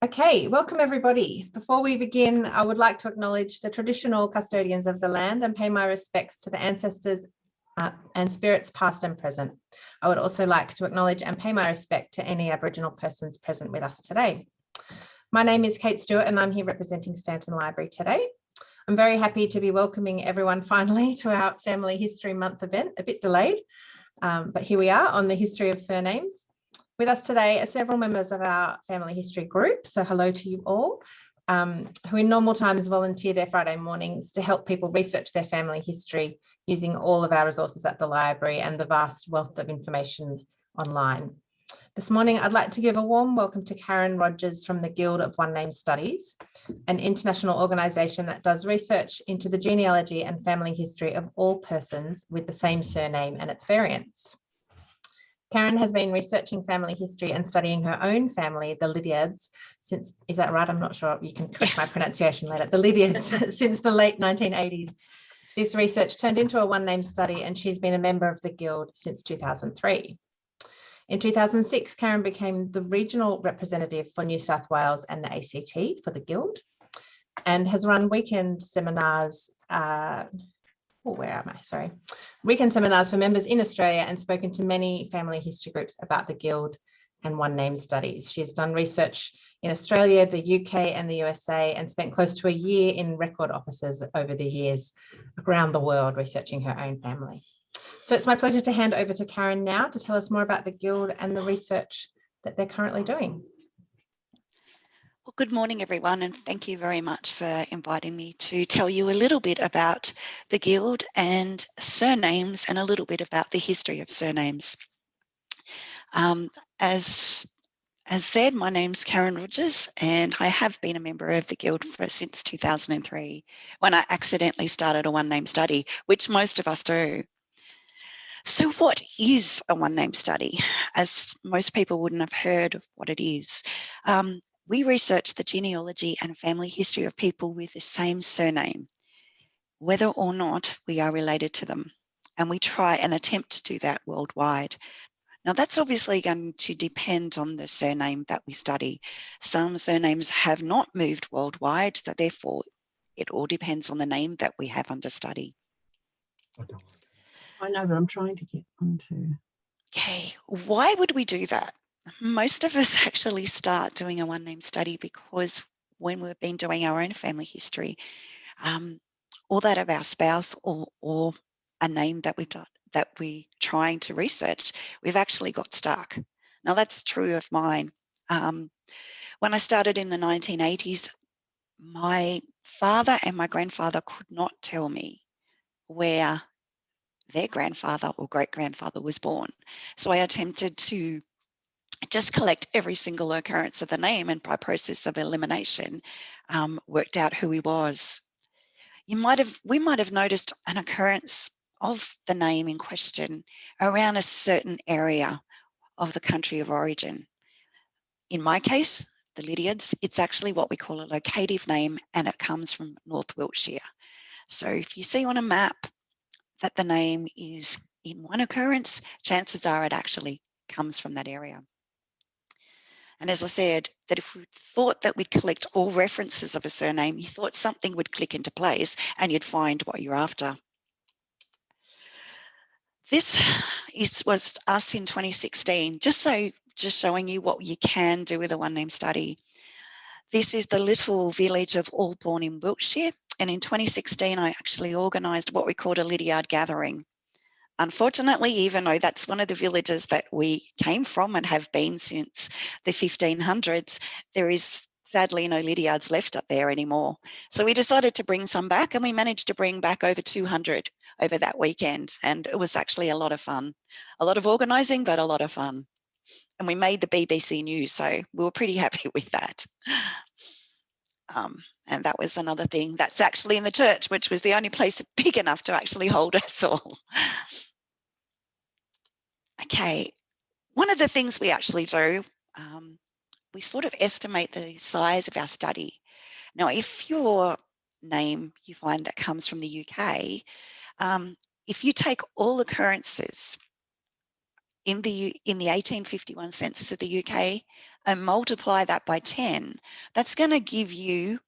Okay, welcome everybody. Before we begin, I would like to acknowledge the traditional custodians of the land and pay my respects to the ancestors and spirits past and present. I would also like to acknowledge and pay my respect to any Aboriginal persons present with us today. My name is Kate Stewart and I'm here representing Stanton Library today. I'm very happy to be welcoming everyone finally to our Family History Month event, a bit delayed, but here we are on the history of surnames. With us today are several members of our family history group. So hello to you all, who in normal times volunteer their Friday mornings to help people research their family history using all of our resources at the library and the vast wealth of information online. This morning, I'd like to give a warm welcome to Karen Rogers from the Guild of One Name Studies, an international organisation that does research into the genealogy and family history of all persons with the same surname and its variants. Karen has been researching family history and studying her own family, the Lydiards, since, is that right? I'm not sure, you can correct my pronunciation later, the Lydiards, since the late 1980s. This research turned into a one-name study and she's been a member of the Guild since 2003. In 2006, Karen became the regional representative for New South Wales and the ACT for the Guild and has run weekend seminars weekend seminars for members in Australia and spoken to many family history groups about the Guild and one name studies. She's done research in Australia, the UK and the USA and spent close to a year in record offices over the years around the world researching her own family. So it's my pleasure to hand over to Karen now to tell us more about the Guild and the research that they're currently doing. Well, good morning, everyone, and thank you very much for inviting me to tell you a little bit about the Guild and surnames and a little bit about the history of surnames. As said, my name's Karen Rogers and I have been a member of the Guild since 2003 when I accidentally started a one-name study, which most of us do. So what is a one-name study? As most people wouldn't have heard of what it is. We research the genealogy and family history of people with the same surname, whether or not we are related to them. And we try and attempt to do that worldwide. Now, that's obviously going to depend on the surname that we study. Some surnames have not moved worldwide, so therefore it all depends on the name that we have under study. I know, but I'm trying to get onto. Okay, why would we do that? Most of us actually start doing a one-name study because when we've been doing our own family history, or that of our spouse or a name that we're trying to research, we've actually got stuck. Now that's true of mine. When I started in the 1980s, my father and my grandfather could not tell me where their grandfather or great-grandfather was born. So I attempted to just collect every single occurrence of the name and by process of elimination, worked out who he was. We might have noticed an occurrence of the name in question around a certain area of the country of origin. In my case, the Lydiards, it's actually what we call a locative name and it comes from North Wiltshire. So if you see on a map that the name is in one occurrence, chances are it actually comes from that area. And as I said, that if we thought that we'd collect all references of a surname, you thought something would click into place and you'd find what you're after. This was us in 2016, just showing you what you can do with a one-name study. This is the little village of Albourne in Wiltshire. And in 2016, I actually organised what we called a Lydiard gathering. Unfortunately, even though that's one of the villages that we came from and have been since the 1500s, there is sadly no Lydiards left up there anymore. So we decided to bring some back and we managed to bring back over 200 over that weekend. And it was actually a lot of fun. A lot of organising, but a lot of fun. And we made the BBC News, so we were pretty happy with that. And that was another thing that's actually in the church, which was the only place big enough to actually hold us all. Okay, one of the things we actually do, we sort of estimate the size of our study. Now, if your name you find that comes from the UK, if you take all occurrences in the 1851 census of the UK and multiply that by 10, that's going to give you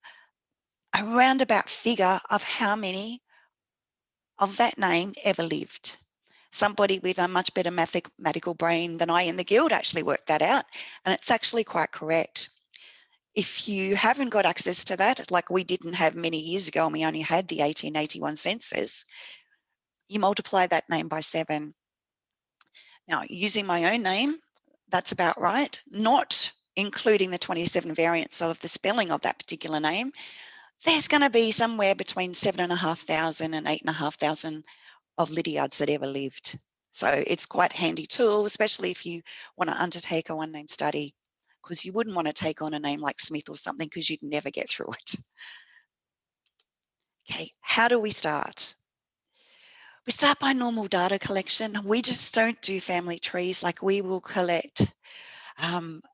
a roundabout figure of how many of that name ever lived. Somebody with a much better mathematical brain than I in the guild actually worked that out, and it's actually quite correct. If you haven't got access to that, like we didn't have many years ago and we only had the 1881 census, you multiply that name by 7. Now, using my own name, that's about right, not including the 27 variants of the spelling of that particular name. There's going to be somewhere between 7,500 and 8,500 of Lydiards that ever lived. So it's quite a handy tool, especially if you want to undertake a one-name study, because you wouldn't want to take on a name like Smith or something because you'd never get through it. Okay, how do we start? We start by normal data collection. We just don't do family trees. Like, we will collect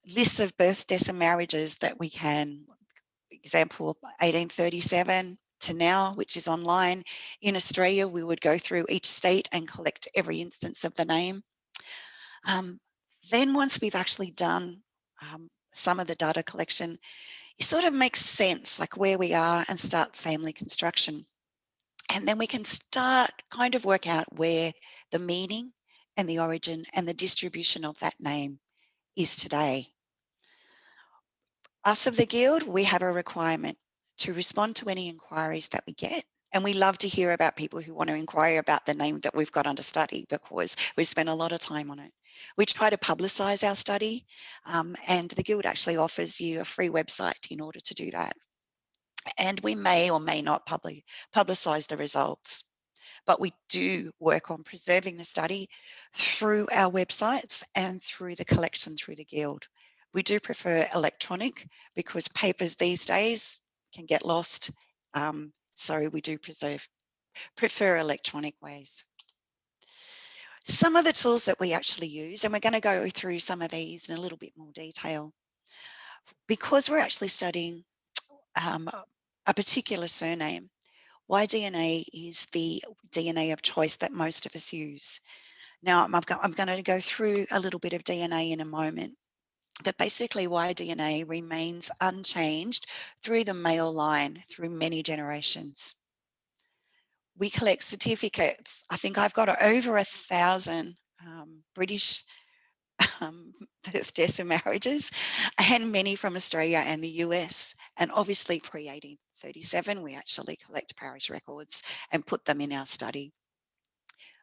lists of birth, deaths and marriages that we can. Example, 1837 to now, which is online. In Australia, we would go through each state and collect every instance of the name. Then once we've actually done some of the data collection, it sort of makes sense, like where we are, and start family construction. And then we can start kind of work out where the meaning and the origin and the distribution of that name is today. Us of the Guild, we have a requirement to respond to any inquiries that we get. And we love to hear about people who want to inquire about the name that we've got under study, because we spend a lot of time on it. We try to publicise our study, and the Guild actually offers you a free website in order to do that. And we may or may not publicise the results, but we do work on preserving the study through our websites and through the collection through the Guild. We do prefer electronic because papers these days can get lost. So we do prefer electronic ways. Some of the tools that we actually use, and we're going to go through some of these in a little bit more detail, because we're actually studying a particular surname. Y-DNA is the DNA of choice that most of us use. Now, I'm going to go through a little bit of DNA in a moment, but basically Y-DNA remains unchanged through the male line through many generations. We collect certificates. I think I've got over 1,000 British birth, deaths and marriages, and many from Australia and the US. And obviously pre-1837, we actually collect parish records and put them in our study.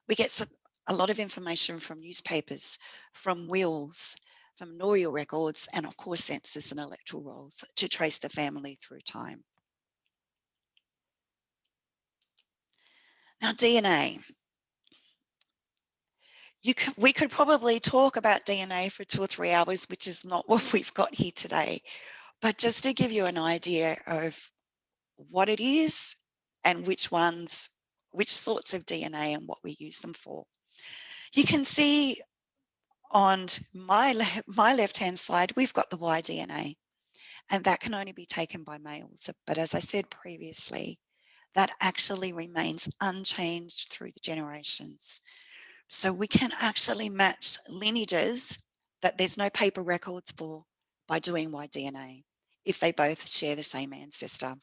We get a lot of information from newspapers, from wills, from notarial records, and of course census and electoral rolls to trace the family through time. Now, DNA. We could probably talk about DNA for 2 or 3 hours, which is not what we've got here today. But just to give you an idea of what it is and which sorts of DNA and what we use them for. You can see on my left-hand side, we've got the Y-DNA, and that can only be taken by males. But as I said previously, that actually remains unchanged through the generations. So we can actually match lineages that there's no paper records for by doing Y-DNA if they both share the same ancestor.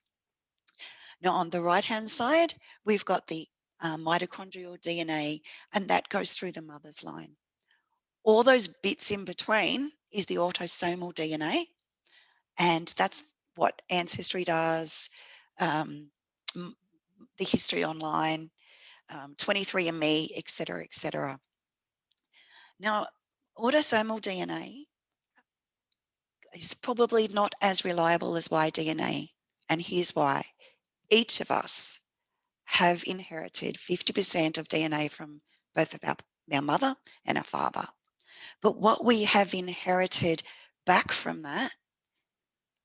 Now, on the right-hand side, we've got the mitochondrial DNA, and that goes through the mother's line. All those bits in between is the autosomal DNA, and that's what Ancestry does, the History Online, 23andMe, et cetera, et cetera. Now, autosomal DNA is probably not as reliable as Y-DNA, and here's why. Each of us have inherited 50% of DNA from both of our mother and our father. But what we have inherited back from that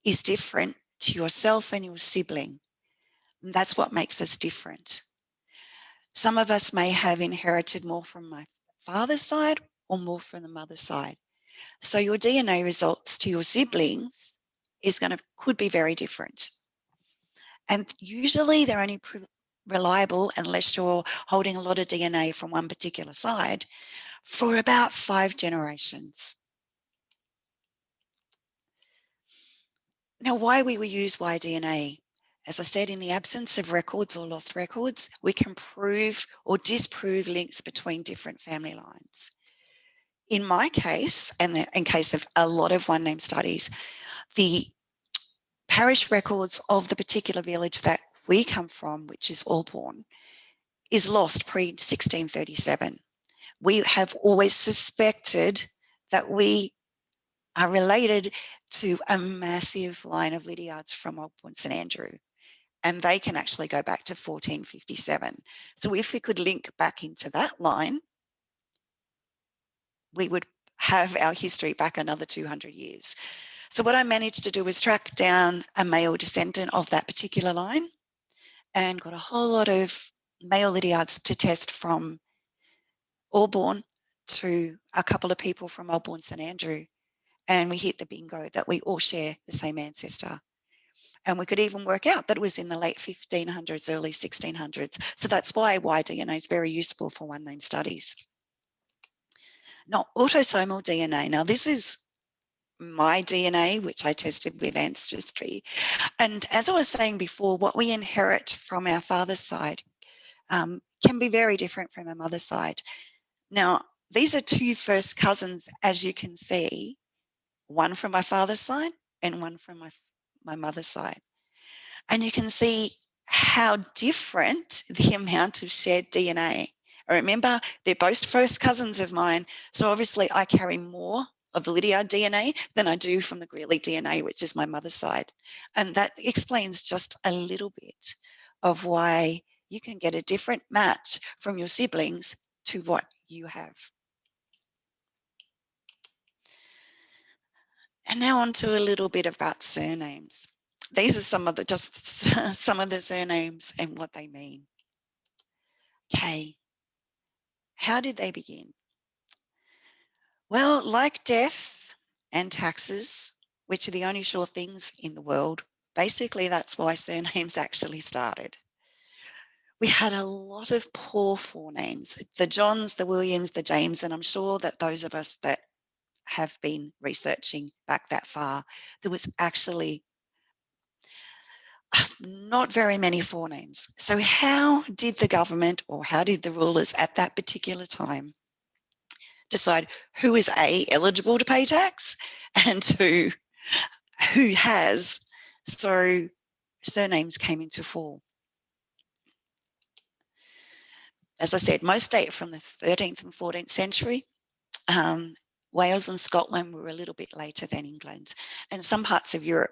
is different to yourself and your sibling. And that's what makes us different. Some of us may have inherited more from my father's side or more from the mother's side. So your DNA results to your siblings could be very different. And usually they're only reliable unless you're holding a lot of DNA from one particular side. for about 5 generations. Now, why we use Y-DNA? As I said, in the absence of records or lost records, we can prove or disprove links between different family lines. In my case, and in case of a lot of one name studies, the parish records of the particular village that we come from, which is Albourne, is lost pre-1637. We have always suspected that we are related to a massive line of Lydiards from Albourne St Andrew, and they can actually go back to 1457. So if we could link back into that line, we would have our history back another 200 years. So what I managed to do was track down a male descendant of that particular line and got a whole lot of male Lydiards to test from Albourne to a couple of people from Albourne St Andrew. And we hit the bingo that we all share the same ancestor. And we could even work out that it was in the late 1500s, early 1600s. So that's why Y-DNA is very useful for one name studies. Now, autosomal DNA. Now, this is my DNA, which I tested with Ancestry. And as I was saying before, what we inherit from our father's side can be very different from our mother's side. Now, these are 2 first cousins, as you can see, one from my father's side and one from my mother's side. And you can see how different the amount of shared DNA. I remember they're both first cousins of mine, so obviously I carry more of the Lydiard DNA than I do from the Greeley DNA, which is my mother's side. And that explains just a little bit of why you can get a different match from your siblings to what you have. And now on to a little bit about surnames. These are some of the surnames and what they mean. Okay, how did they begin? Well, like death and taxes, which are the only sure things in the world, basically that's why surnames actually started. We had a lot of poor forenames, the Johns, the Williams, the James, and I'm sure that those of us that have been researching back that far, there was actually not very many forenames. So how did the government or how did the rulers at that particular time decide who is A, eligible to pay tax, and who has? So surnames came into form. As I said, most date from the 13th and 14th century. Wales and Scotland were a little bit later than England, and some parts of Europe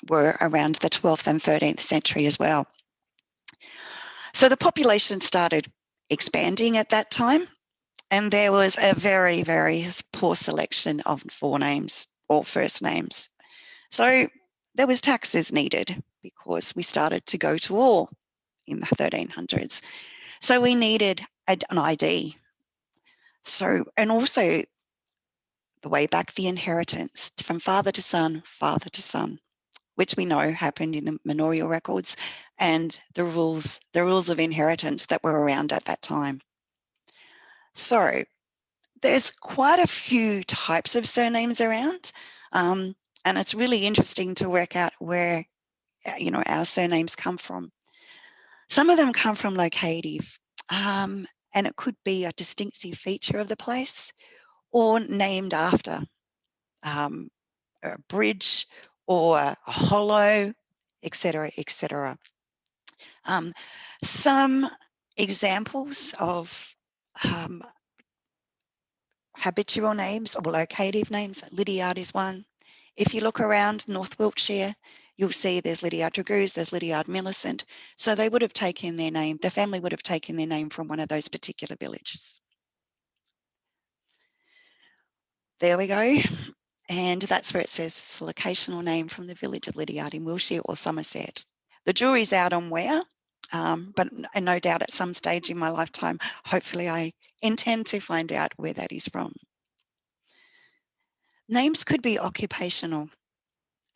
were around the 12th and 13th century as well. So the population started expanding at that time, and there was a very, very poor selection of forenames or first names. So there was taxes needed because we started to go to war in the 1300s. So we needed an ID. So, and also the way back, the inheritance from father to son, which we know happened in the manorial records and the rules of inheritance that were around at that time. So there's quite a few types of surnames around, and it's really interesting to work out where our surnames come from. Some of them come from locative, and it could be a distinctive feature of the place or named after a bridge or a hollow, etc., etc. Some examples of habitual names or locative names, Lydiard is one. If you look around North Wiltshire, you'll see there's Lydiard Dragoo's, there's Lydiard Millicent. So they would have taken their name, the family would have taken their name from one of those particular villages. There we go. And that's where it says it's a locational name from the village of Lydiard in Wiltshire or Somerset. The jury's out on where, but no doubt at some stage in my lifetime, hopefully I intend to find out where that is from. Names could be occupational,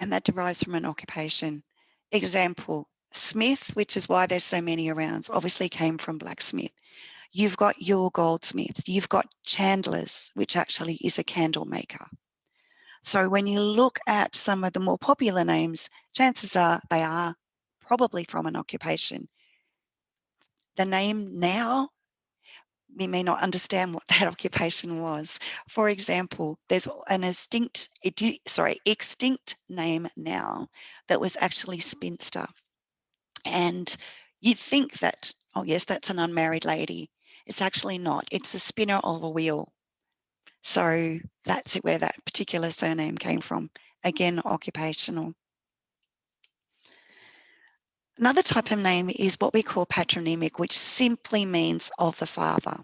and that derives from an occupation. Example, Smith, which is why there's so many around, obviously came from blacksmith. You've got your goldsmiths, you've got chandlers, which actually is a candle maker. So when you look at some of the more popular names, chances are they are probably from an occupation. The name now, we may not understand what that occupation was. For example, there's an extinct name now that was actually spinster. And you'd think that, oh yes, that's an unmarried lady. It's actually not. It's a spinner of a wheel. So that's where that particular surname came from. Again, occupational. Another type of name is what we call patronymic, which simply means of the father.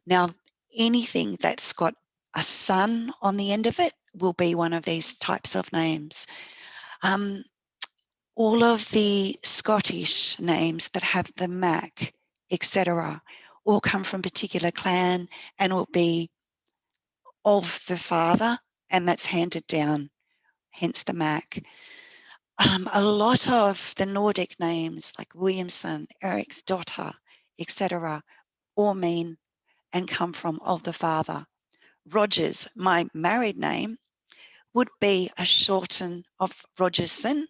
Now, anything that's got a son on the end of it will be one of these types of names. All of the Scottish names that have the Mac, etc., all come from a particular clan and will be of the father, and that's handed down, hence the Mac. A lot of the Nordic names like Williamson, Eriksdotter, etc., all mean and come from of the father. Rogers, my married name, would be a shorten of Rogerson,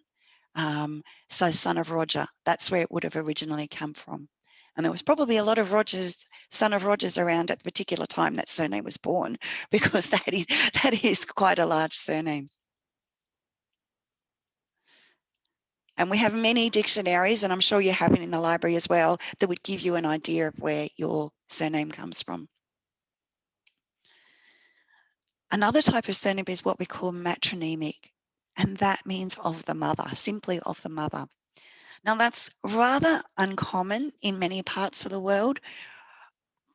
so son of Roger. That's where it would have originally come from. And there was probably a lot of Rogers, son of Rogers around at the particular time that surname was born, because that is quite a large surname. And we have many dictionaries, and I'm sure you have it in the library as well, that would give you an idea of where your surname comes from. Another type of surname is what we call matronymic, and that means of the mother, simply of the mother. Now that's rather uncommon in many parts of the world,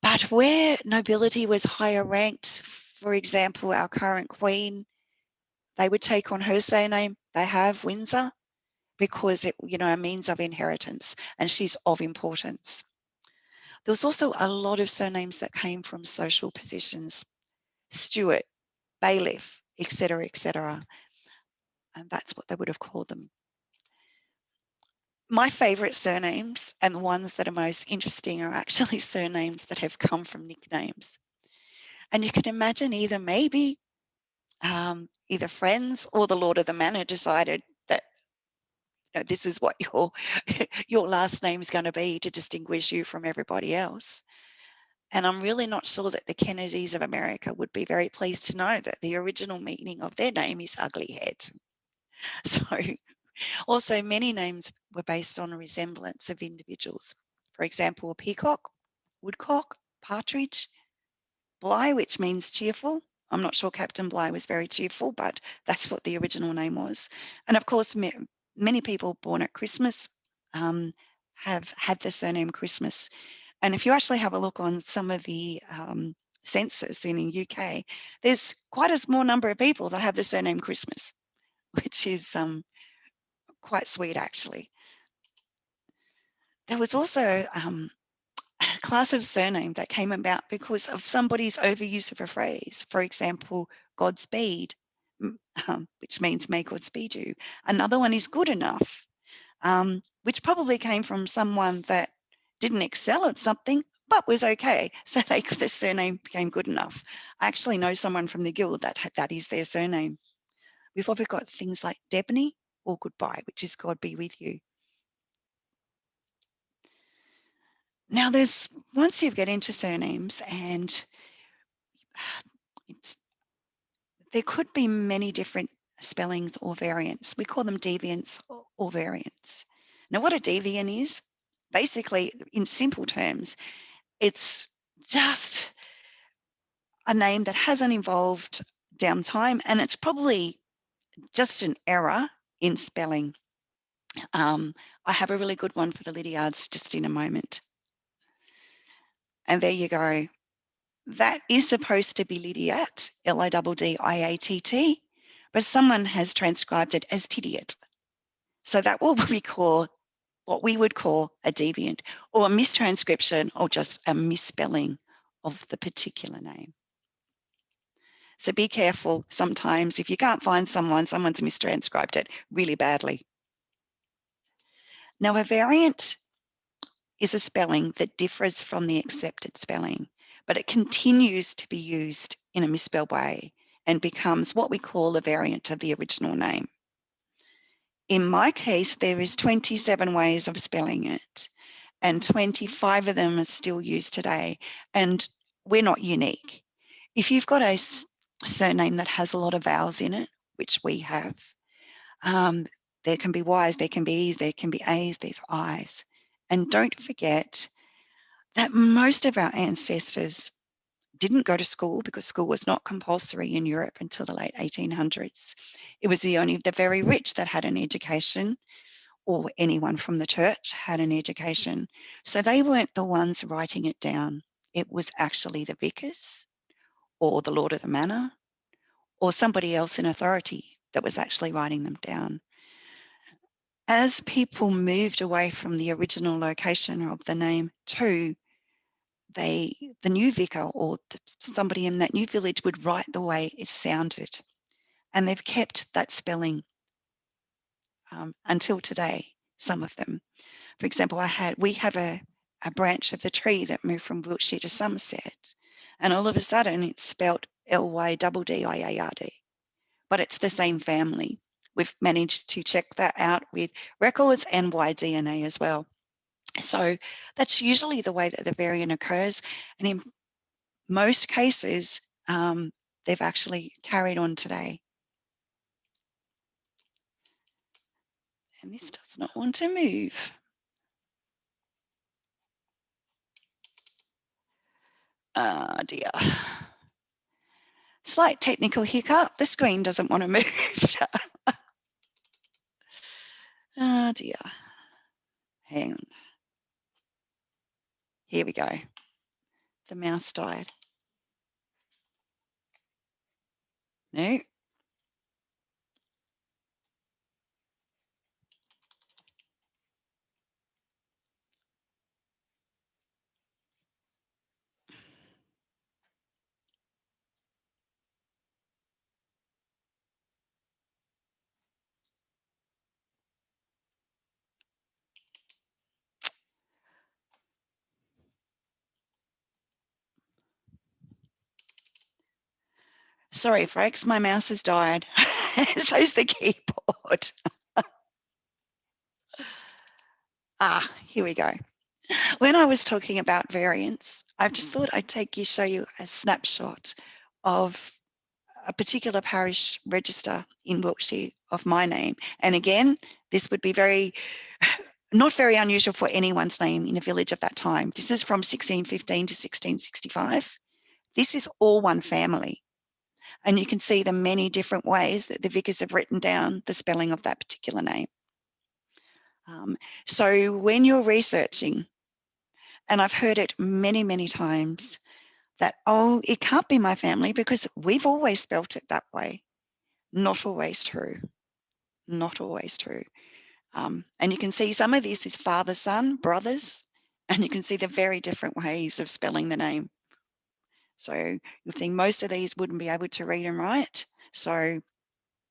but where nobility was higher ranked, for example, our current queen, they would take on her surname. They have Windsor, because it, a means of inheritance, and she's of importance. There was also a lot of surnames that came from social positions, Stewart, bailiff, etc., etc. And that's what they would have called them. My favourite surnames and the ones that are most interesting are actually surnames that have come from nicknames. And you can imagine either friends or the Lord of the Manor decided that this is what your last name is going to be to distinguish you from everybody else. And I'm really not sure that the Kennedys of America would be very pleased to know that the original meaning of their name is ugly head. So also many names were based on a resemblance of individuals. For example, a peacock, woodcock, partridge, Bligh, which means cheerful. I'm not sure Captain Bligh was very cheerful, but that's what the original name was. And of course, many people born at Christmas have had the surname Christmas. And if you actually have a look on some of the census in the UK, there's quite a small number of people that have the surname Christmas, which is quite sweet, actually. There was also a class of surname that came about because of somebody's overuse of a phrase. For example, Godspeed, which means may God speed you. Another one is good enough, which probably came from someone that didn't excel at something, but was okay. So the surname became good enough. I actually know someone from the guild that is their surname. We've also got things like Debney or Goodbye, which is God be with you. Now once you get into surnames, and there could be many different spellings or variants. We call them deviants or variants. Now what a deviant is, basically in simple terms, it's just a name that hasn't evolved down time, and it's probably just an error in spelling. I have a really good one for the Lydiards just in a moment. And there you go. That is supposed to be Lydiat, Liddiatt, but someone has transcribed it as Tidiot. So that will be called what we would call a deviant, or a mistranscription, or just a misspelling of the particular name. So be careful sometimes. If you can't find someone's mistranscribed it really badly. Now a variant is a spelling that differs from the accepted spelling, but it continues to be used in a misspelled way and becomes what we call a variant of the original name. In my case, there is 27 ways of spelling it, and 25 of them are still used today, and we're not unique. If you've got a surname that has a lot of vowels in it, which we have, there can be Y's, there can be E's, there can be A's, there's I's. And don't forget that most of our ancestors didn't go to school because school was not compulsory in Europe until the late 1800s. It was only the very rich that had an education, or anyone from the church had an education. So they weren't the ones writing it down. It was actually the vicars or the lord of the manor or somebody else in authority that was actually writing them down. As people moved away from the original location of the name to the new vicar or somebody in that new village would write the way it sounded. And they've kept that spelling until today, some of them. For example, we have a branch of the tree that moved from Wiltshire to Somerset, and all of a sudden it's spelt Lydiard, but it's the same family. We've managed to check that out with records and Y-DNA as well. So that's usually the way that the variant occurs, and in most cases, they've actually carried on today. And this does not want to move. Oh dear. Slight technical hiccup. The screen doesn't want to move. Oh dear. Hang on. Here we go. The mouse died. No. Sorry, folks, my mouse has died. So's the keyboard. Here we go. When I was talking about variants, I just thought I'd show you a snapshot of a particular parish register in Wiltshire of my name. And again, this would be not very unusual for anyone's name in a village of that time. This is from 1615 to 1665. This is all one family. And you can see the many different ways that the vicars have written down the spelling of that particular name. So when you're researching, and I've heard it many, many times, that, oh, it can't be my family because we've always spelt it that way. Not always true. Not always true. And you can see some of this is father, son, brothers, and you can see the very different ways of spelling the name. So you think most of these wouldn't be able to read and write, so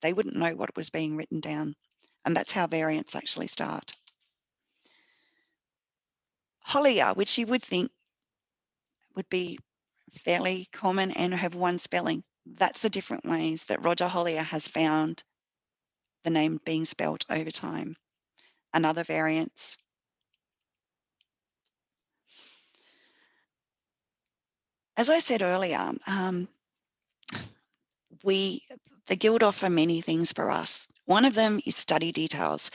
they wouldn't know what was being written down. And that's how variants actually start. Hollier, which you would think would be fairly common and have one spelling. That's the different ways that Roger Hollier has found the name being spelt over time. Another variants. As I said earlier, the Guild offer many things for us. One of them is study details.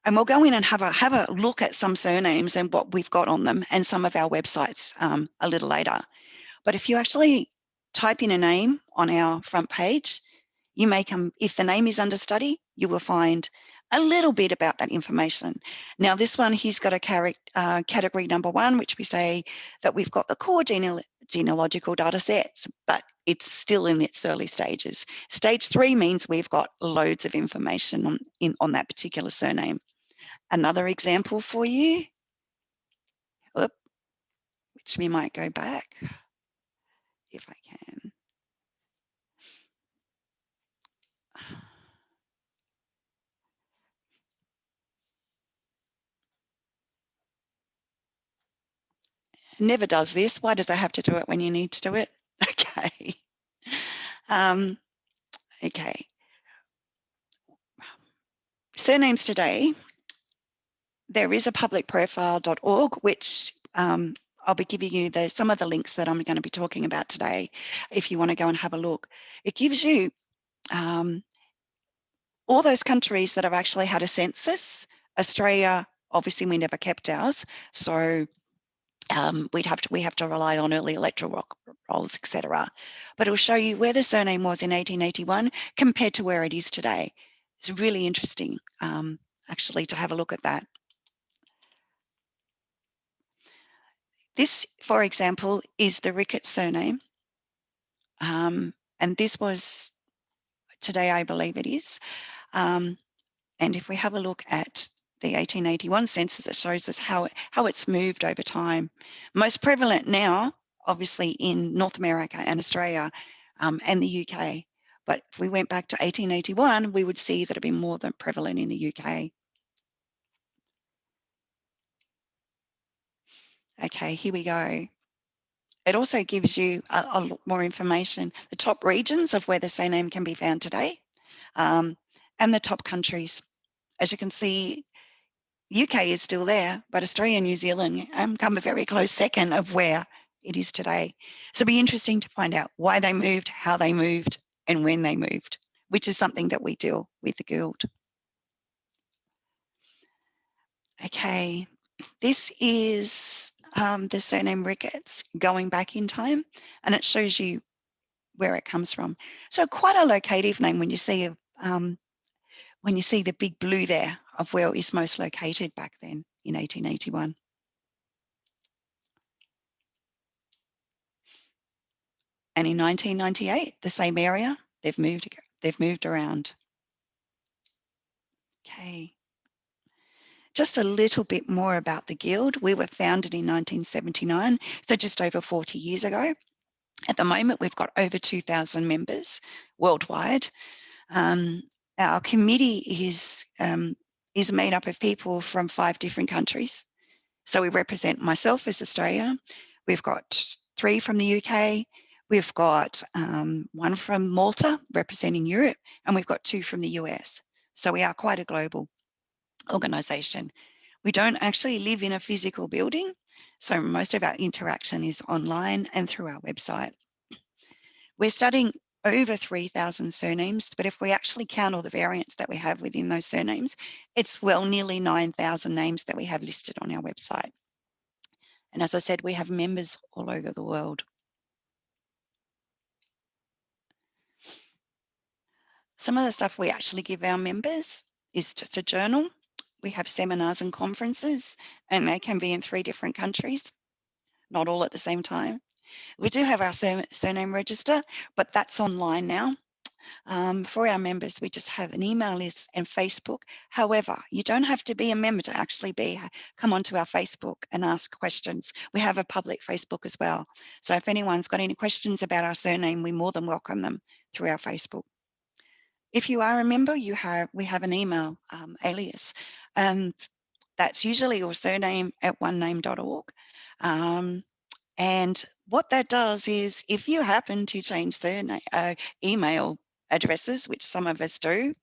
And we'll go in and have a look at some surnames and what we've got on them and some of our websites a little later. But if you actually type in a name on our front page, you may come, if the name is under study, you will find a little bit about that information. Now this one, he's got a category number 1, which we say that we've got the core genealogical data sets, but it's still in its early stages. Stage 3 means we've got loads of information on that particular surname. Another example for you, which we might go back if I can. never does this. Why does it have to do it when you need to do it? Okay. Okay. Surnames today. There is a publicprofile.org, which I'll be giving you some of the links that I'm going to be talking about today if you want to go and have a look. It gives you all those countries that have actually had a census. Australia, obviously we never kept ours, so we have to rely on early electoral rolls, etc. But it'll show you where the surname was in 1881 compared to where it is today. It's really interesting actually to have a look at that. This, for example, is the Ricketts surname. And this was today, I believe it is. And if we have a look at the 1881 census, it shows us how it's moved over time. Most prevalent now, obviously, in North America and Australia and the UK. But if we went back to 1881, we would see that it'd be more than prevalent in the UK. Okay, here we go. It also gives you a lot more information, the top regions of where the surname can be found today, and the top countries. As you can see, UK is still there, but Australia and New Zealand come a very close second of where it is today. So it'll be interesting to find out why they moved, how they moved, and when they moved, which is something that we deal with the Guild. Okay, this is the surname Ricketts going back in time, and it shows you where it comes from. So quite a locative name when you see the big blue there of where it is most located back then in 1881. And in 1998, the same area, they've moved around. Okay. Just a little bit more about the Guild. We were founded in 1979, so just over 40 years ago. At the moment, we've got over 2,000 members worldwide. Our committee is made up of people from 5 different countries. So we represent myself as Australia. We've got 3 from the UK. We've got 1 from Malta representing Europe, and we've got 2 from the US. So we are quite a global organisation. We don't actually live in a physical building, so most of our interaction is online and through our website. We're studying over 3,000 surnames, but if we actually count all the variants that we have within those surnames, it's well nearly 9,000 names that we have listed on our website. And as I said, we have members all over the world. Some of the stuff we actually give our members is just a journal. We have seminars and conferences, and they can be in 3 different countries, not all at the same time. We do have our surname register, but that's online now. For our members, we just have an email list and Facebook. However, you don't have to be a member to actually come onto our Facebook and ask questions. We have a public Facebook as well. So if anyone's got any questions about our surname, we more than welcome them through our Facebook. If you are a member, we have an email alias, and that's usually your surname at onename.org. And what that does is if you happen to change surname, email addresses, which some of us do,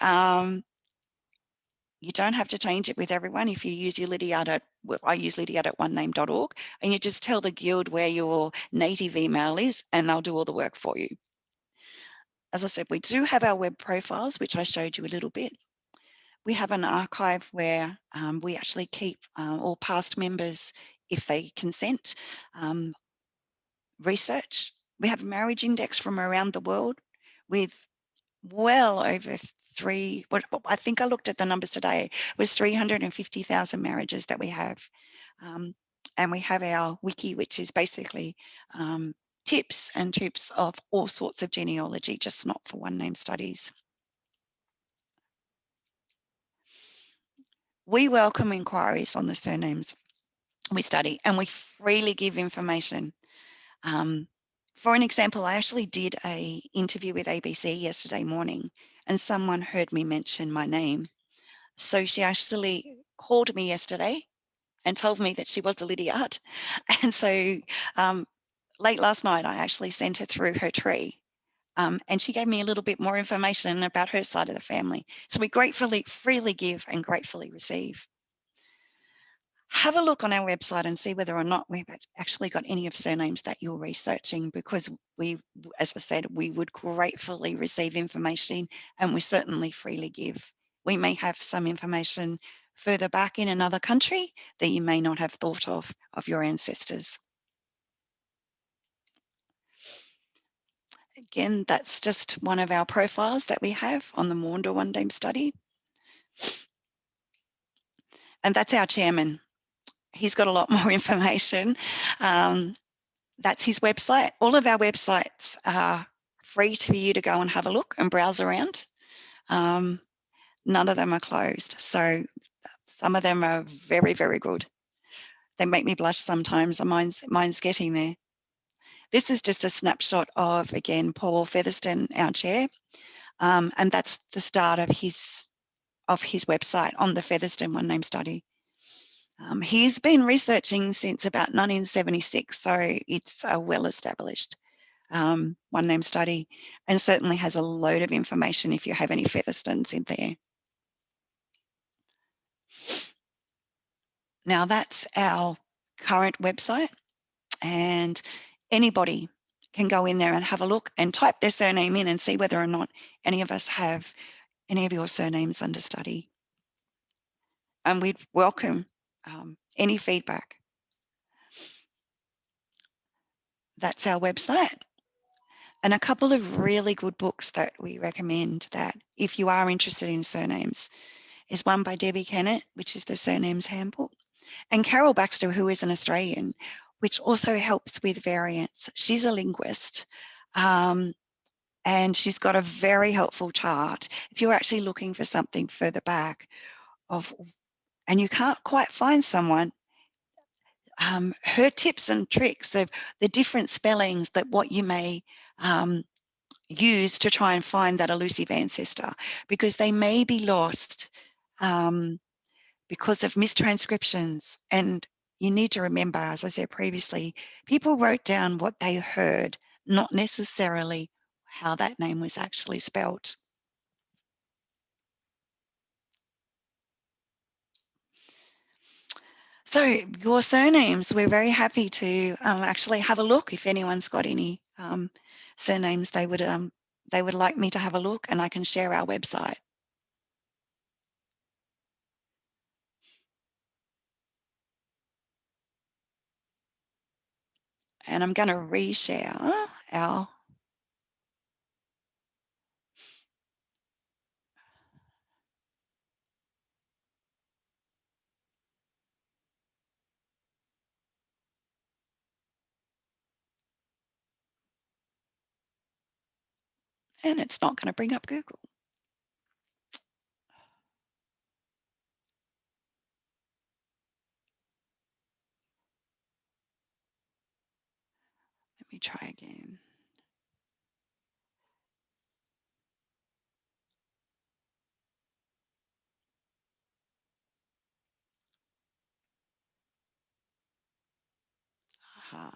you don't have to change it with everyone. If you use your Lydia, I use Lydia at onename.org, and you just tell the Guild where your native email is, and they'll do all the work for you. As I said, we do have our web profiles, which I showed you a little bit. We have an archive where we actually keep all past members, if they consent, research. We have a marriage index from around the world with well over I think I looked at the numbers today, it was 350,000 marriages that we have. And we have our wiki, which is basically tips and trips of all sorts of genealogy, just not for one name studies. We welcome inquiries on the surnames we study, and we freely give information. For an example, I actually did an interview with ABC yesterday morning, and someone heard me mention my name. So she actually called me yesterday and told me that she was a Lydiard. And so late last night, I actually sent her through her tree. And she gave me a little bit more information about her side of the family. So we gratefully, freely give and gratefully receive. Have a look on our website and see whether or not we've actually got any of surnames that you're researching, because we, as I said, we would gratefully receive information, and we certainly freely give. We may have some information further back in another country that you may not have thought of your ancestors. Again, that's just one of our profiles that we have on the Maunder One Name Study. And that's our chairman. He's got a lot more information. That's his website. All of our websites are free for you to go and have a look and browse around. None of them are closed. So some of them are very, very good. They make me blush sometimes. Mine's getting there. This is just a snapshot of, again, Paul Featherston, our chair. And that's the start of his website on the Featherston One Name Study. He's been researching since about 1976, so it's a well-established one name study, and certainly has a load of information if you have any Featherstones in there. Now that's our current website, and anybody can go in there and have a look and type their surname in and see whether or not any of us have any of your surnames under study. And we'd welcome any feedback. That's our website. And a couple of really good books that we recommend that if you are interested in surnames is one by Debbie Kennett, which is the Surnames Handbook, and Carol Baxter, who is an Australian, which also helps with variants. She's a linguist, and she's got a very helpful chart. If you're actually looking for something further back and you can't quite find someone, her tips and tricks of the different spellings that what you may use to try and find that elusive ancestor, because they may be lost because of mistranscriptions. And you need to remember, as I said previously, people wrote down what they heard, not necessarily how that name was actually spelt. So your surnames, we're very happy to actually have a look if anyone's got any surnames they would like me to have a look, and I can share our website. And I'm going to reshare our and it's not going to bring up Google. Let me try again. Aha.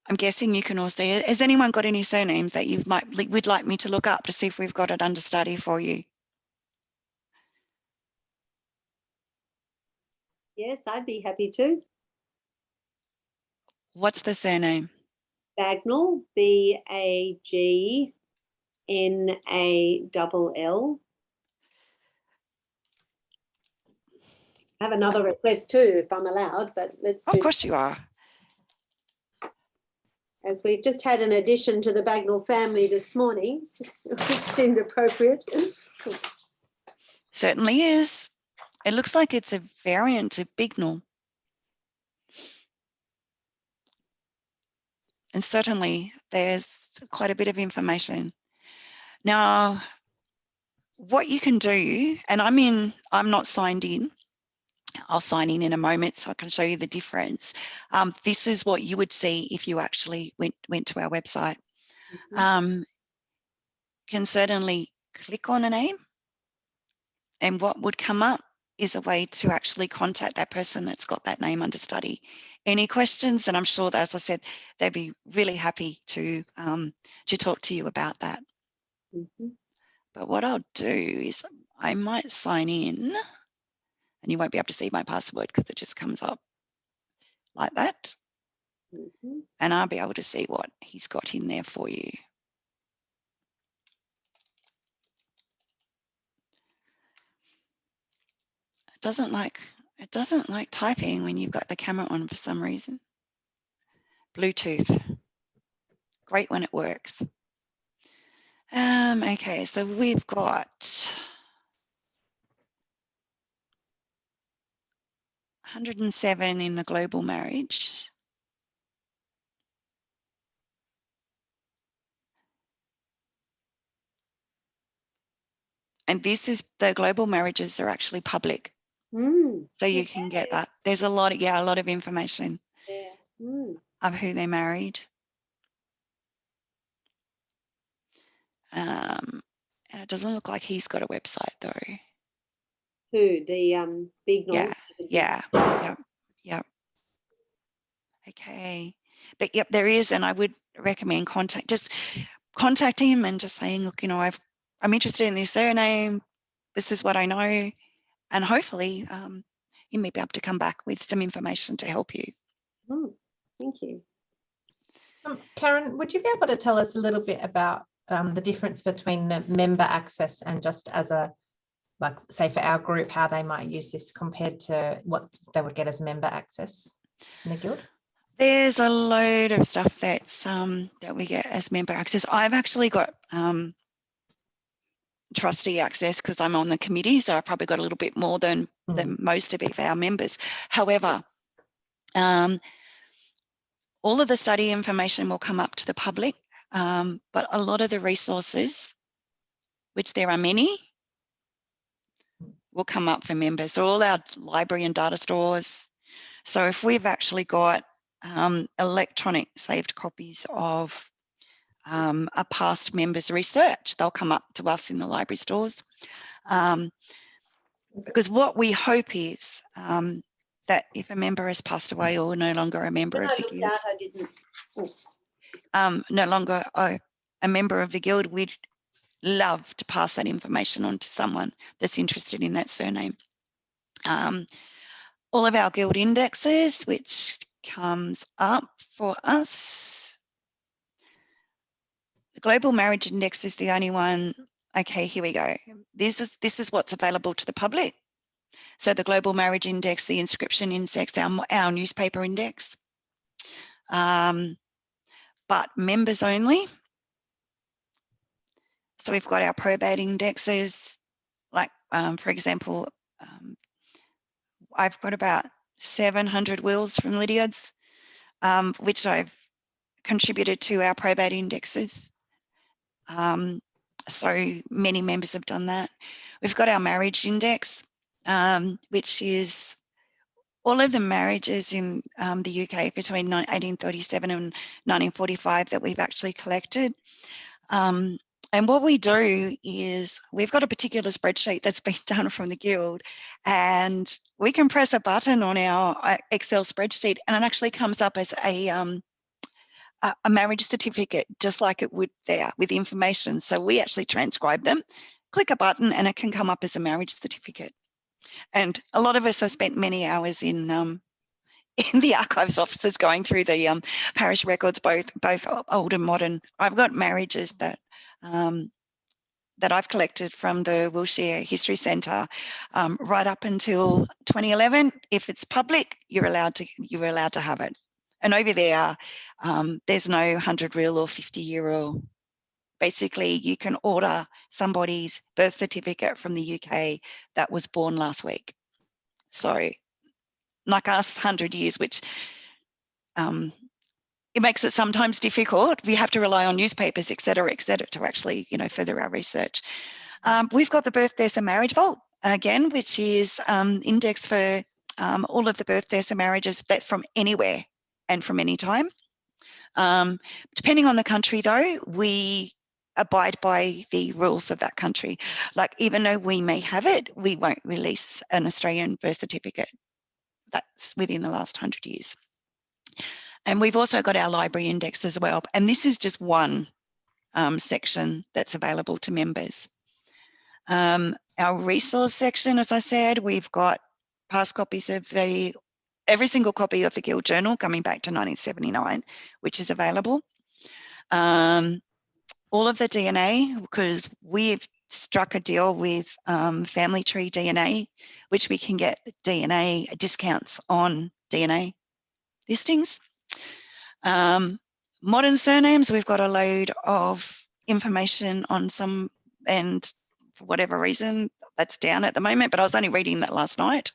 I'm guessing you can all see it. Has anyone got any surnames that you would like me to look up to see if we've got it under study for you? Yes, I'd be happy to. What's the surname? Bagnall, Bagnall. I have another request too, if I'm allowed, but let's do. Of course you are. As we've just had an addition to the Bagnall family this morning, it seemed appropriate. Certainly is. It looks like it's a variant of Bignall. And certainly there's quite a bit of information. Now, what you can do, and I'm not signed in. I'll sign in a moment so I can show you the difference. This is what you would see if you actually went to our website. Mm-hmm. Can certainly click on a name, and what would come up is a way to actually contact that person that's got that name under study. Any questions? And I'm sure that, as I said, they'd be really happy to talk to you about that. Mhm. But what I'll do is I might sign in, and you won't be able to see my password because it just comes up like that. Mhm. And I'll be able to see what he's got in there for you. It doesn't like typing when you've got the camera on for some reason. Bluetooth, great when it works. Okay, so we've got 107 in the global marriage. And this is, the global marriages are actually public. Mm. So you can get that. There's a lot of information Yeah. Mm. of who they married. And it doesn't look like he's got a website though. Who? The big Yeah, noise? yeah. Okay. But yep, there is, and I would recommend contacting him and just saying, look, I'm interested in this surname. This is what I know. And hopefully he may be able to come back with some information to help you. Mm. Thank you. Karen, would you be able to tell us a little bit about the difference between member access and just as a, like, say for our group, how they might use this compared to what they would get as member access in the guild? There's a load of stuff that's that we get as member access. I've actually got trustee access because I'm on the committee, so I've probably got a little bit more than most of our members. However, all of the study information will come up to the public, but a lot of the resources, which there are many, will come up for members. So all our library and data stores. So if we've actually got electronic saved copies of a past member's research, they'll come up to us in the library stores. Because what we hope is that if a member has passed away or no longer a member of the guild, I didn't. no longer a member of the guild, we'd love to pass that information on to someone that's interested in that surname. All of our guild indexes, which comes up for us. The Global Marriage Index is the only one. Okay, here we go. This is what's available to the public. So the Global Marriage Index, the inscription index, our newspaper index, but members only. So we've got our probate indexes, like for example, I've got about 700 wills from Lydiard's, which I've contributed to our probate indexes. So many members have done that. We've got our marriage index, which is all of the marriages in the UK between 1837 and 1945 that we've actually collected. And what we do is we've got a particular spreadsheet that's been done from the guild, and we can press a button on our Excel spreadsheet and it actually comes up as a marriage certificate, just like it would there with information. So we actually transcribe them, click a button, and it can come up as a marriage certificate. And a lot of us have spent many hours in the archives offices going through the parish records, both old and modern. I've got marriages that that I've collected from the Wiltshire History Centre right up until 2011. If it's public, you're allowed to have it. And over there, there's no 100 reel or 50-year rule. Basically, you can order somebody's birth certificate from the UK that was born last week. So, like us, 100 years, which it makes it sometimes difficult. We have to rely on newspapers, et cetera, to actually, further our research. We've got the Birth, Deaths and Marriage Vault, again, which is indexed for all of the birth, deaths and marriages from anywhere and from any time. Depending on the country, though, we abide by the rules of that country. Like, even though we may have it, we won't release an Australian birth certificate that's within the last 100 years. And we've also got our library index as well. And this is just one section that's available to members. Our resource section, as I said, we've got past copies of every single copy of the Guild Journal coming back to 1979, which is available. All of the DNA, because we've struck a deal with Family Tree DNA, which we can get DNA discounts on DNA listings. Modern surnames, we've got a load of information on some, and for whatever reason, that's down at the moment, but I was only reading that last night.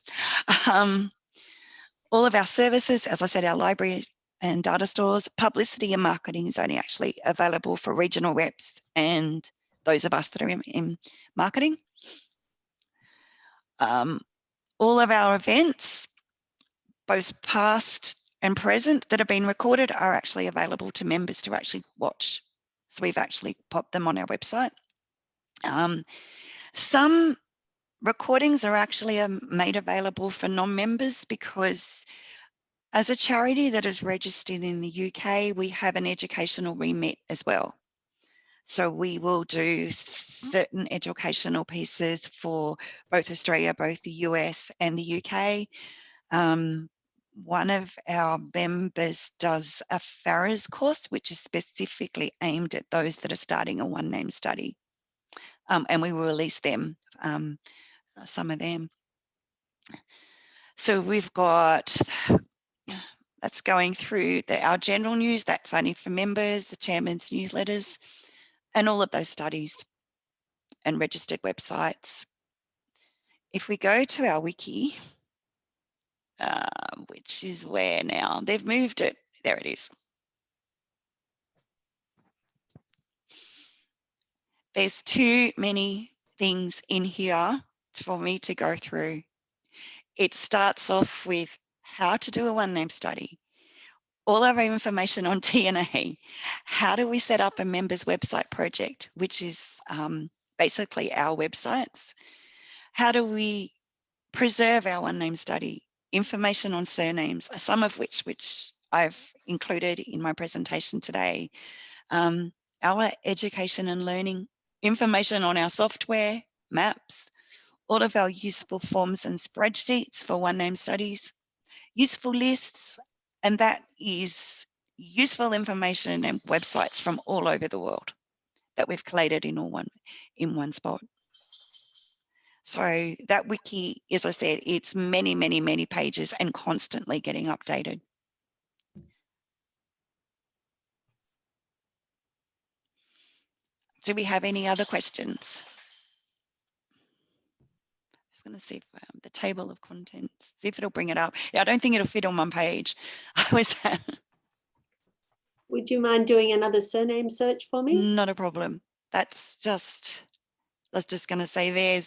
All of our services, as I said, our library and data stores, publicity and marketing is only actually available for regional reps and those of us that are in marketing. All of our events, both past and present, that have been recorded are actually available to members to actually watch. So we've actually popped them on our website. Some recordings are actually made available for non-members because as a charity that is registered in the UK, we have an educational remit as well. So we will do certain educational pieces for both Australia, both the US and the UK. One of our members does a FARAS course, which is specifically aimed at those that are starting a one name study. And we will release them, some of them. So we've got, that's going through our general news, that's only for members, the chairman's newsletters, and all of those studies and registered websites. If we go to our wiki, which is where now? They've moved it. There it is. There's too many things in here for me to go through. It starts off with how to do a one name study, all of our information on DNA, how do we set up a members website project, which is basically our websites, how do we preserve our one name study, information on surnames, some of which I've included in my presentation today, our education and learning, information on our software, maps, all of our useful forms and spreadsheets for one name studies, useful lists, and that is useful information and websites from all over the world that we've collated in one spot. So that wiki, as I said, it's many, many, many pages and constantly getting updated. Do we have any other questions? I'm just going to see if the table of contents, see if it'll bring it up. Yeah, I don't think it'll fit on one page. Would you mind doing another surname search for me? Not a problem. That's just, I was just going to say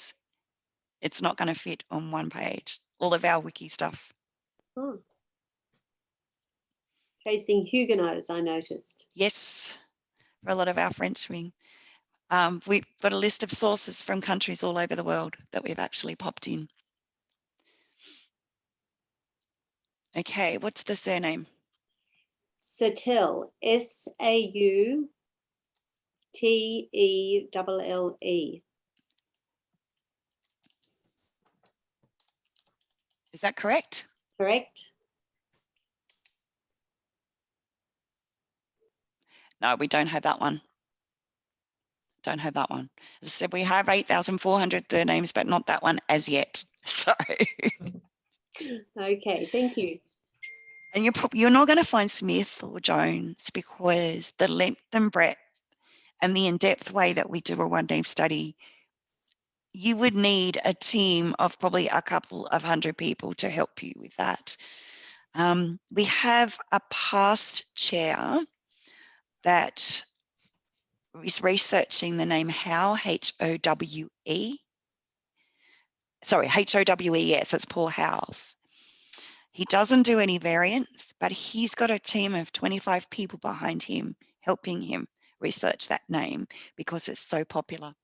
it's not going to fit on one page, all of our wiki stuff. Oh. Chasing Huguenots, I noticed. Yes, for a lot of our French wing. We've got a list of sources from countries all over the world that we've actually popped in. Okay, what's the surname? Sautelle, S-A-U-T-E-L-L-E. Is that correct? Correct? No, we don't have that one. Don't have that one. As I said, we have 8,400 surnames, but not that one as yet. So. Okay, thank you. And you're not going to find Smith or Jones because the length and breadth and the in-depth way that we do a one name study, you would need a team of probably a couple of 100 people to help you with that. We have a past chair that is researching the name Howe, H-O-W-E. Sorry, H-O-W-E-S, it's Paul Howes. He doesn't do any variants, but he's got a team of 25 people behind him, helping him research that name because it's so popular.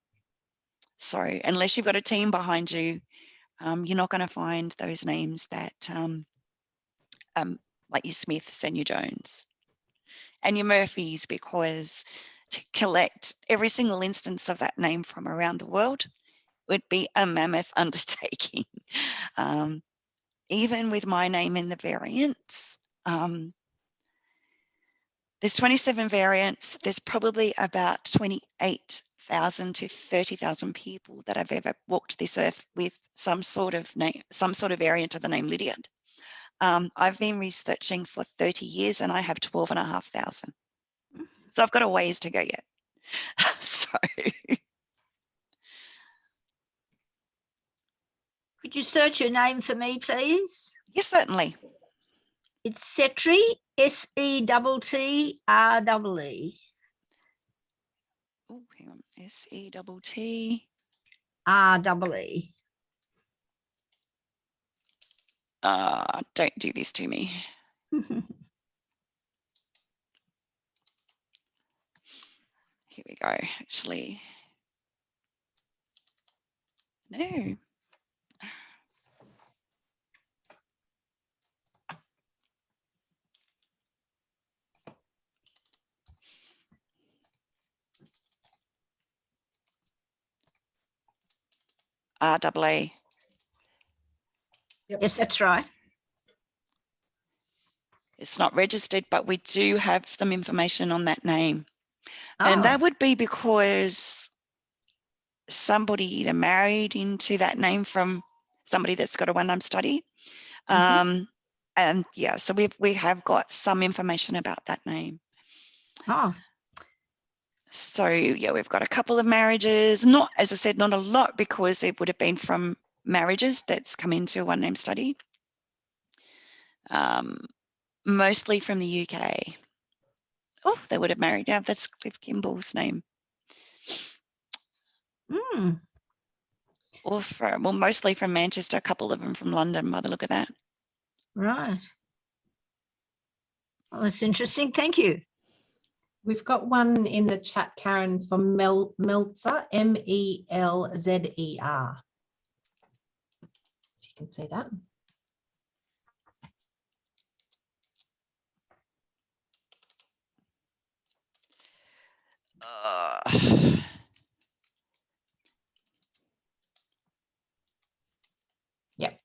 So unless you've got a team behind you, you're not going to find those names that like your Smiths and your Jones and your Murphys, because to collect every single instance of that name from around the world would be a mammoth undertaking. Even with my name in the variants, there's 27 variants. There's probably about 28,000 to 30,000 people that have ever walked this earth with some sort of name, some sort of variant of the name Lydiard. I've been researching for 30 years and I have 12,500. So I've got a ways to go yet. So Could you search your name for me, please? yes, certainly. It's Settree, SETTREE. Oh, hang on, SETT. REE. Don't do this to me. Here we go. Actually, no. REE. Yes, that's right. It's not registered, but we do have some information on that name. Oh, And that would be because somebody either married into that name from somebody that's got a one-name study. And yeah, so we have got some information about that name. oh, So yeah, we've got a couple of marriages, not, as I said, not a lot, because it would have been from marriages that's come into a one-name study. Mostly from the UK. Oh, they would have married. Yeah, that's Cliff Kimball's name. Or from, well, mostly from Manchester, a couple of them from London by the look of that. right. Well, that's interesting. Thank you. We've got one in the chat, Karen, from Melzer, MELZER. If you can see that. Yep.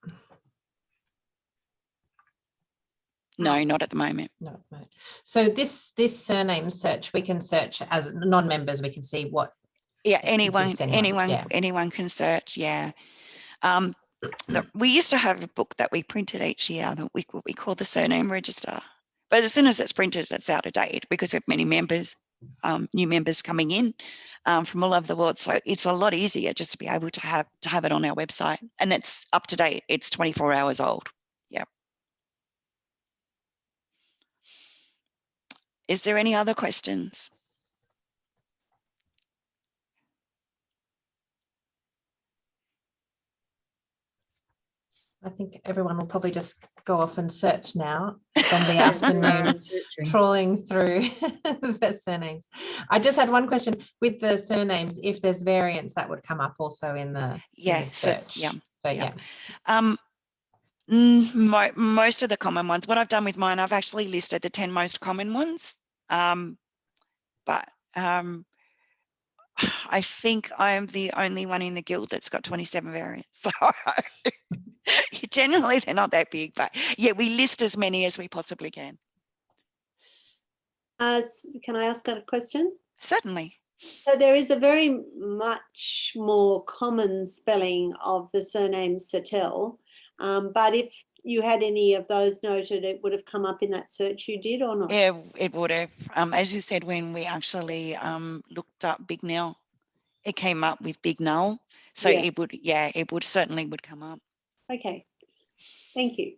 No, not at the moment. No. So this surname search, we can search as non-members. We can see what. Yeah, anyone Yeah. can search. Yeah. We used to have a book that we printed each year that we call the surname register. But as soon as it's printed, it's out of date because we have many members, new members coming in from all over the world. So it's a lot easier just to be able to have it on our website, and it's up to date. It's 24 hours old. Yeah. Is there any other questions? I think everyone will probably just go off and search now, spend the afternoon trawling through the surnames. I just had one question with the surnames. If there's variants, that would come up also in the search. Most of the common ones. What I've done with mine, I've actually listed the 10 most common ones. But I think I am the only one in the guild that's got 27 variants. So generally they're not that big, but yeah, we list as many as we possibly can. Can I ask a question? Certainly. So there is a very much more common spelling of the surname Settle, but if you had any of those noted, it would have come up in that search you did, or not? Yeah, it would have. As you said, when we actually looked up Big Nell, it came up with Big Null. So Yeah. it would certainly would come up. Okay, thank you.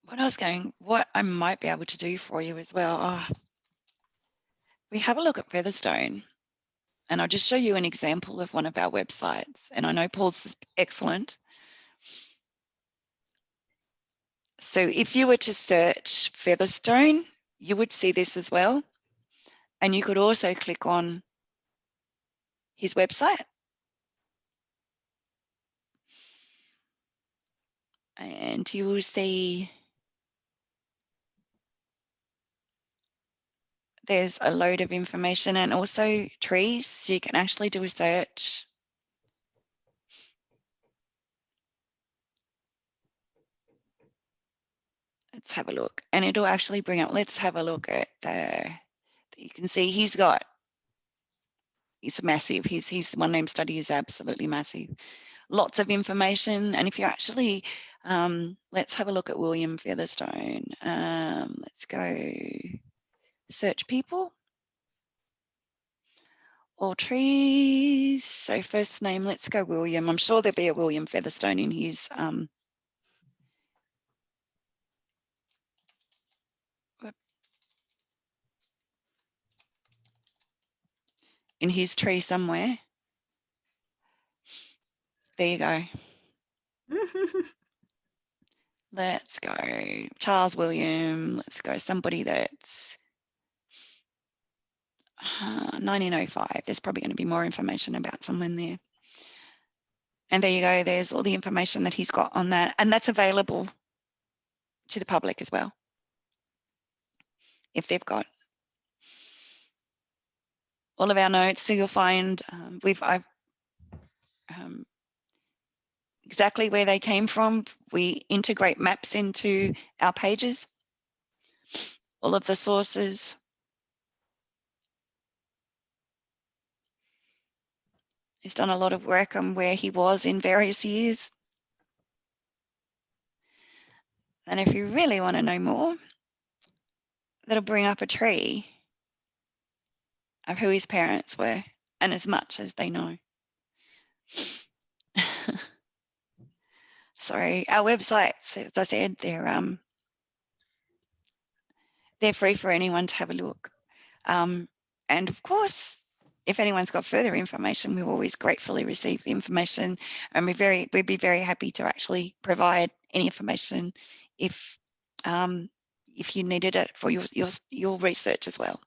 What I might be able to do for you as well. We have a look at Featherstone, and I'll just show you an example of one of our websites. And I know Paul's is excellent. So if you were to search Featherstone, you would see this as well. And you could also click on his website. And you will see there's a load of information and also trees. So you can actually do a search. Let's have a look. And it'll actually bring up, let's have a look at you can see he's massive. His one name study is absolutely massive. Lots of information. And if you actually, let's have a look at William Featherstone. Let's go search people. All trees. So first name, let's go William. I'm sure there'll be a William Featherstone in his tree somewhere. There you go. Let's go Charles William. Let's go somebody that's 1905. There's probably going to be more information about someone there. And there you go. There's all the information that he's got on that. And that's available to the public as well. If they've got all of our notes. So you'll find exactly where they came from. We integrate maps into our pages, all of the sources. He's done a lot of work on where he was in various years. And if you really want to know more, that'll bring up a tree of who his parents were and as much as they know. Sorry, our websites, as I said, they're free for anyone to have a look. And of course, if anyone's got further information, we always gratefully receive the information, and we'd be very happy to actually provide any information if you needed it for your research as well.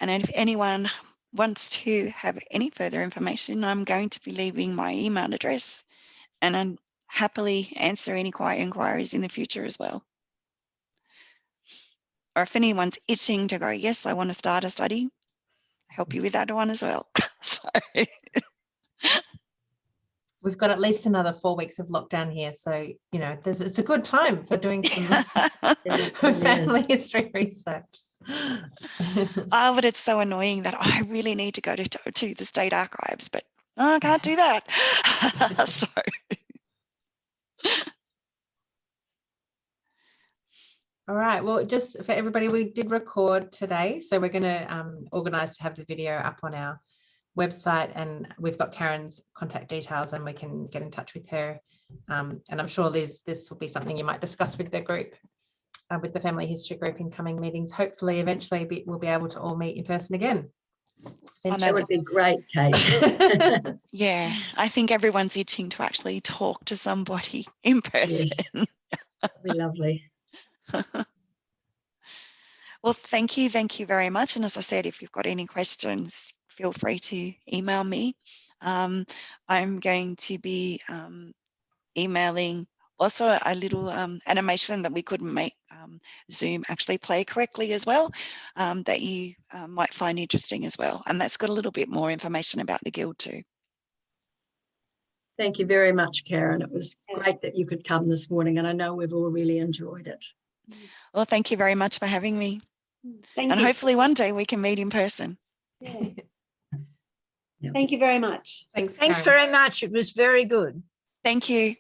And if anyone wants to have any further information, I'm going to be leaving my email address, and I'd happily answer any inquiries in the future as well. Or if anyone's itching to go, yes, I want to start a study, help you with that one as well. So We've got at least another 4 weeks of lockdown here. So, you know, it's a good time for doing some family history research. Oh, but it's so annoying that I really need to go to the state archives, but I can't do that. So. All right. Well, just for everybody, we did record today. So we're going to organise to have the video up on our website, and we've got Karen's contact details and we can get in touch with her. And I'm sure this will be something you might discuss with the group, with the family history group in coming meetings. Hopefully, eventually we'll be able to all meet in person again. That would be great, Kate. Yeah, I think everyone's itching to actually talk to somebody in person. Yes. That'd be lovely. Well, thank you very much. And as I said, if you've got any questions, feel free to email me. I'm going to be emailing also a little animation that we couldn't make Zoom actually play correctly as well, that you might find interesting as well. And that's got a little bit more information about the Guild too. Thank you very much, Karen. It was great that you could come this morning, and I know we've all really enjoyed it. Well, thank you very much for having me. Thank and you. hopefully one day we can meet in person. Yeah. Thank you very much. Thanks Thanks Karen. very much. It was very good. Thank you.